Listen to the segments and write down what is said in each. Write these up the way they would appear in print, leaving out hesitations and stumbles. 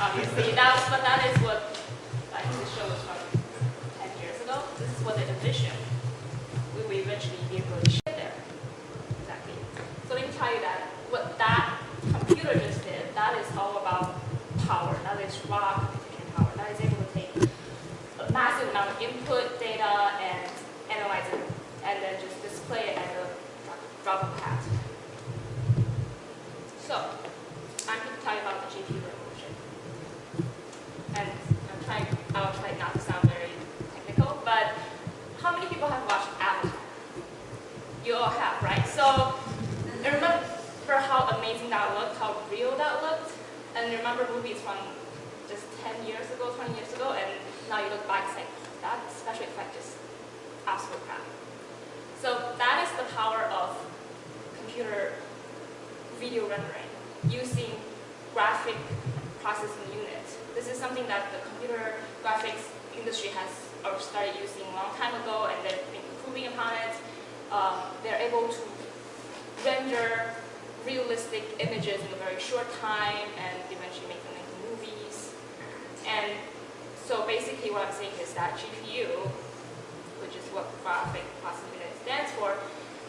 Obviously, but that is what I think the show was from 10 years ago. This is what they envisioned. We will eventually be able to get there. Exactly. So let me tell you that what that computer just did, that is all about power. That is raw computation power. That is able to take a massive amount of input data and analyze it, and then just display it as a drop of a hat. So, I'm going to tell you about the GPU revolution. And I'll try not to sound very technical, but how many people have watched Avatar? You all have, right? So, remember how amazing that looked, how real that looked? And remember movies from just 10 years ago, 20 years ago, and now you look back and say, that special effect is absolute crap. So that is the power of computer video rendering using graphic processing units. This is something that the computer graphics industry has started using a long time ago, and they've been improving upon it. They're able to render realistic images in a very short time and eventually make them into movies. And so basically what I'm saying is that GPU, which is what graphic processing unit stands for,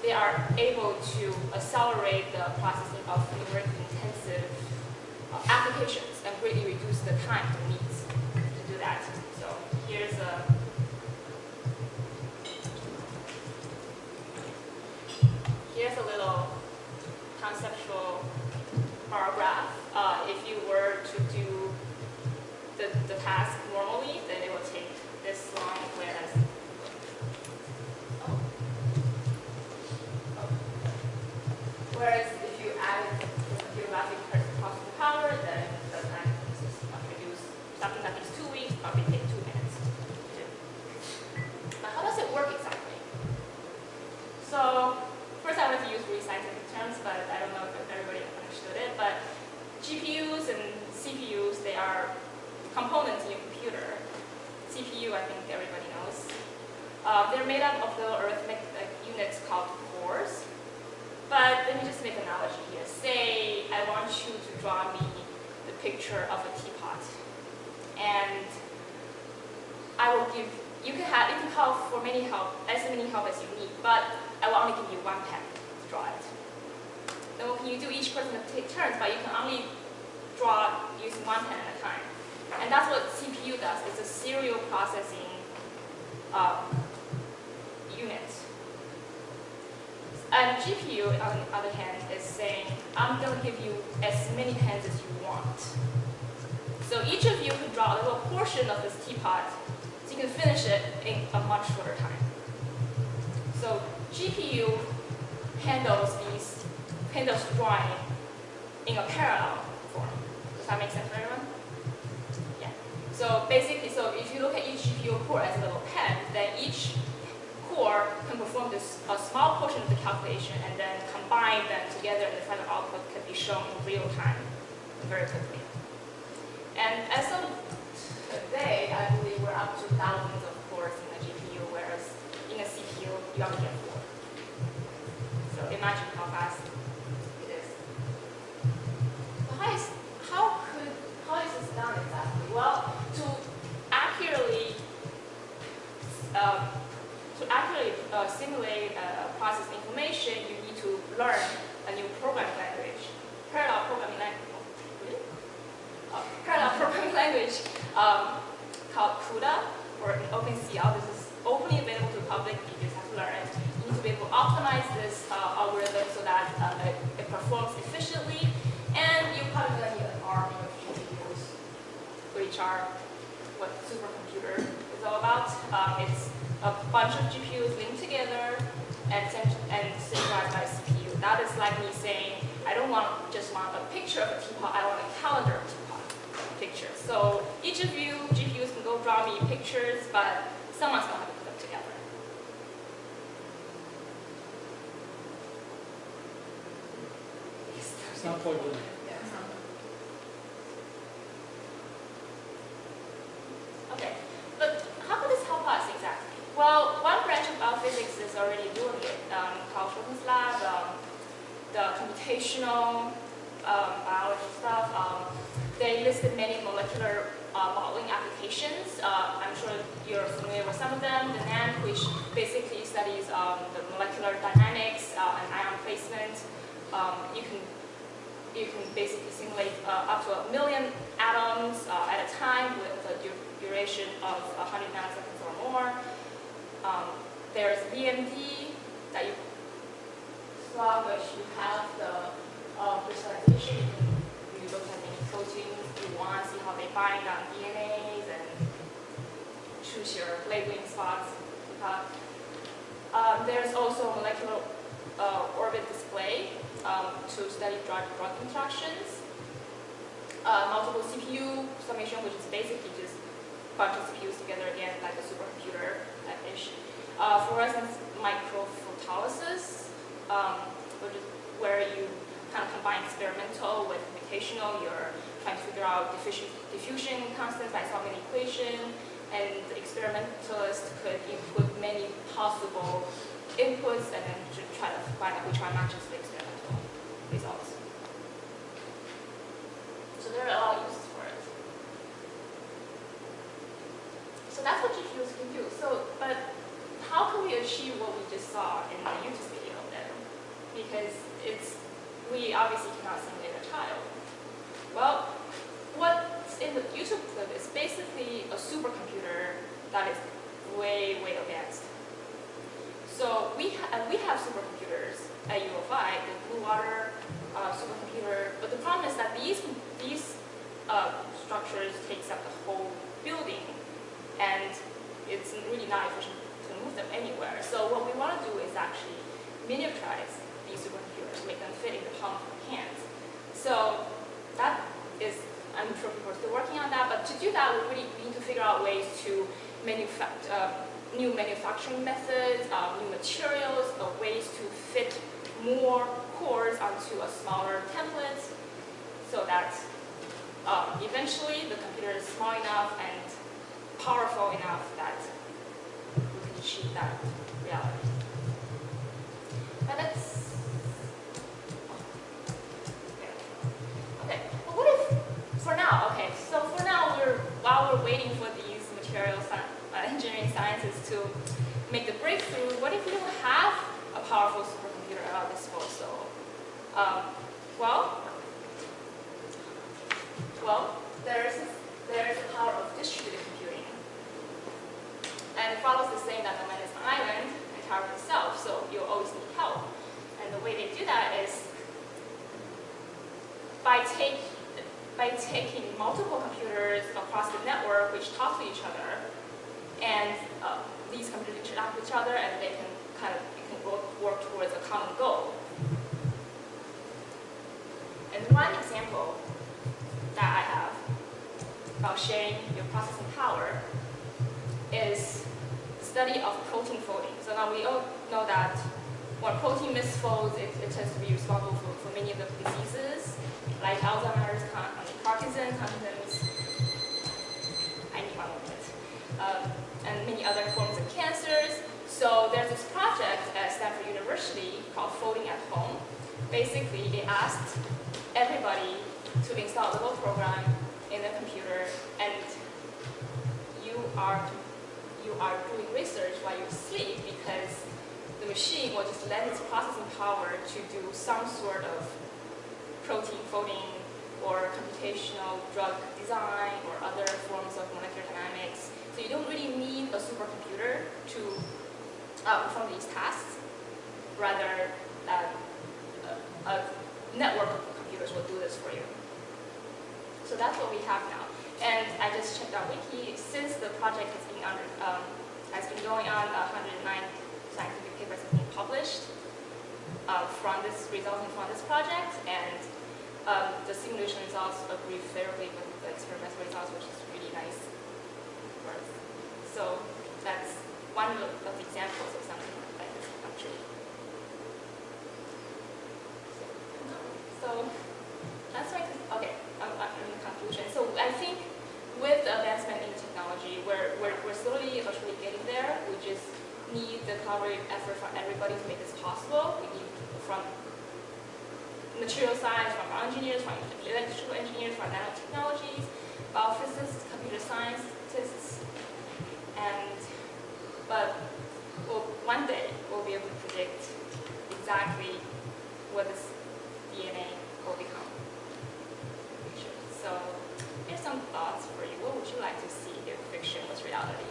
they are able to accelerate the processing of numerically intensive applications and greatly reduce the time it needs to do that. So here's a little conceptual bar graph. If you were to do the task normally, then it would take this long, whereas if you added the computer graphic processing power, then the time is much reduced. Something that takes 2 weeks probably take 2 minutes to do. But how does it work exactly? So first I wanted to use really scientific terms, but I don't know if everybody understood it. But GPUs and CPUs, they are components in your computer. CPU, I think everybody knows. They're made up of little arithmetic units called cores. But let me just make an analogy here. Say I want you to draw me the picture of a teapot, and I will give you can call for many help as you need, but I will only give you one pen to draw it. Then what can you do? Each person will take turns, but you can only draw using one pen at a time. And that's what CPU does. It's a serial processing unit. And GPU, on the other hand, is saying, I'm going to give you as many pens as you want. So each of you can draw a little portion of this teapot, so you can finish it in a much shorter time. So GPU handles drawing in a parallel form. Does that make sense for everyone? Yeah. So basically, if you look at each GPU core as a little pen, then each core can perform a small portion of the calculation and then combine them together, and the final output can be shown in real time very quickly. And as of today, I believe we're up to thousands of cores in a GPU, whereas in a CPU, you only get 4. So imagine how fast it is. So how is this done exactly? Well, to accurately simulate process information, you need to learn a new programming language. Parallel programming language called CUDA, or OpenCL. This is openly available to the public. You just have to learn it. You need to be able to optimize this algorithm so that it performs efficiently. And you're probably going to need an army of GPUs, which are what supercomputer is all about. It's a bunch of GPUs linked together and synchronized by CPU. That is like me saying, I don't just want a picture of a teapot, I want a calendar of teapot picture. So each of you GPUs can go draw me pictures, but someone's going to have to put them together. It's not point one. Okay, but how could this help us exactly? Well, one branch of biophysics is already doing it, called Children's Lab, the computational biology stuff. They listed many molecular molecular modeling applications. I'm sure you're familiar with some of them. The NAND, which basically studies the molecular dynamics and ion placement. You can basically simulate up to 1 million atoms at a time with a duration of 100 nanoseconds or more. There's VMD that you saw, which you have the crystallization. You look at any proteins you want, see how they bind on DNAs, and choose your labeling spots. There's also molecular orbit display to study drug interactions. Multiple CPU summation, which is basically just a bunch of CPUs together again, like a supercomputer-ish. Fluorescence microphotolysis, which is where you kind of combine experimental with computational. You're trying to figure out diffusion constants by solving an equation, and the experimentalist could input many possible inputs and then try to find out which one matches the experimental results. So there are a lot of uses for it. So that's what GPUs can do. But how can we achieve what we just saw in the YouTube video then? Because we obviously cannot simulate a child. Well, what's in the YouTube clip is basically a supercomputer that is way, way advanced. So we have supercomputers at U of I, the Blue Water supercomputer, but the problem is that these structures takes up the whole building, and it's really not efficient to move them anywhere. So what we want to do is actually miniaturize these supercomputers, make them fit in the palm of our hands. So that is, I'm sure people are still working on that, but to do that, we really need to figure out ways to new manufacturing methods, new materials, ways to fit more cores onto a smaller template, so that eventually the computer is small enough and powerful enough that we can achieve that reality. But that's okay. But what if for now? Okay, so for now while we're waiting for these materials engineering sciences to make the breakthrough, what if we don't have a powerful supercomputer at our disposal? There's the power of distributed computing. And it follows the saying that no man is an island and tower itself, so you'll always need help. And the way they do that is by taking multiple computers across the network which talk to each other, and these computers interact with each other, and they can work towards a common goal. And one example that I have about sharing your processing power is the study of protein folding. So now we all know that when protein misfolds, it tends to be responsible for many of the diseases, like Alzheimer's, Parkinson's, Huntington's, I need one moment, and many other forms of cancers. So there's this project at Stanford University called Folding at Home. Basically, they asked everybody to install a little program in the computer, and you are doing research while you sleep, because the machine will just lend its processing power to do some sort of protein folding or computational drug design or other forms of molecular dynamics. So you don't really need a supercomputer to perform these tasks. Rather, a network of computers will do this for you. So that's what we have now. And I just checked out Wiki. Since the project has been going on, 109 scientific papers have been published resulting from this project, and the simulation results agree favorably with the experimental results, which is really nice. So that's one of the examples of something like this actually. So that's my in conclusion. So I think with the advancement in technology, we're slowly actually getting there. We just need the collaborative effort from everybody to make this possible. We need from material science, from our engineers, from electrical engineers, from nanotechnologies, reality.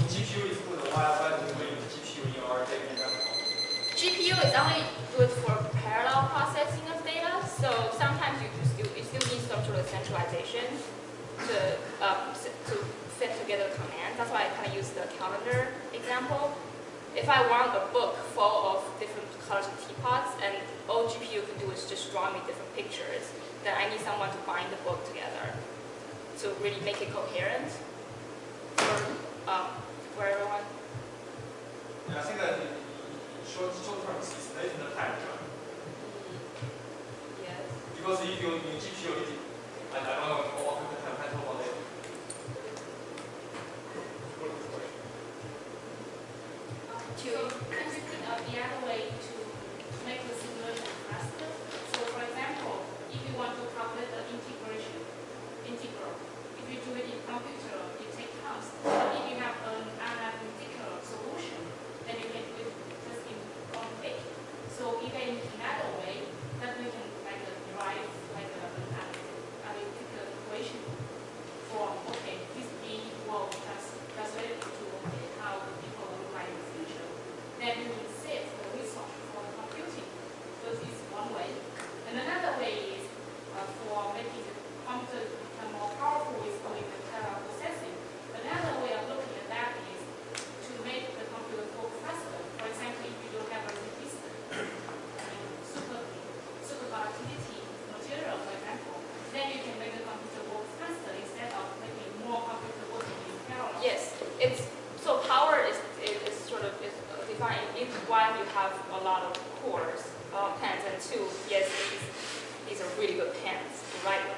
GPU is good. Why do we use GPU in our daily example? GPU is only good for parallel processing of data, so sometimes you still need some sort of centralization to fit together commands. That's why I kind of use the calendar example. If I want a book full of different colors of teapots and all GPU can do is just draw me different pictures, then I need someone to bind the book together to really make it coherent for everyone. Yeah, I think that short term is late in the time, right? Yes. Because if you use GPU, I don't know what the time I talk about it. So I'm thinking of the other way to make the simulation faster. So for example, if you want to calculate the integral, if you do it in computer, it takes counts. But if you have an analytical solution, then you can do it just in one click. So even in another way, that we can like derive like an analytical equation from this being will translate into how the people look like in the future. Then you will save the resource for the computing. So this is one way. And another way is for making the computer become more powerful is going with parallel processing. Another way of looking at that is to make the computer work faster. For example, if you don't have a register, superconductivity material, for example, then you can make the computer work faster instead of making more computer working in parallel. Yes, so power is defined if one, you have a lot of cores, pens, and two, yes, these are really good pens to write with.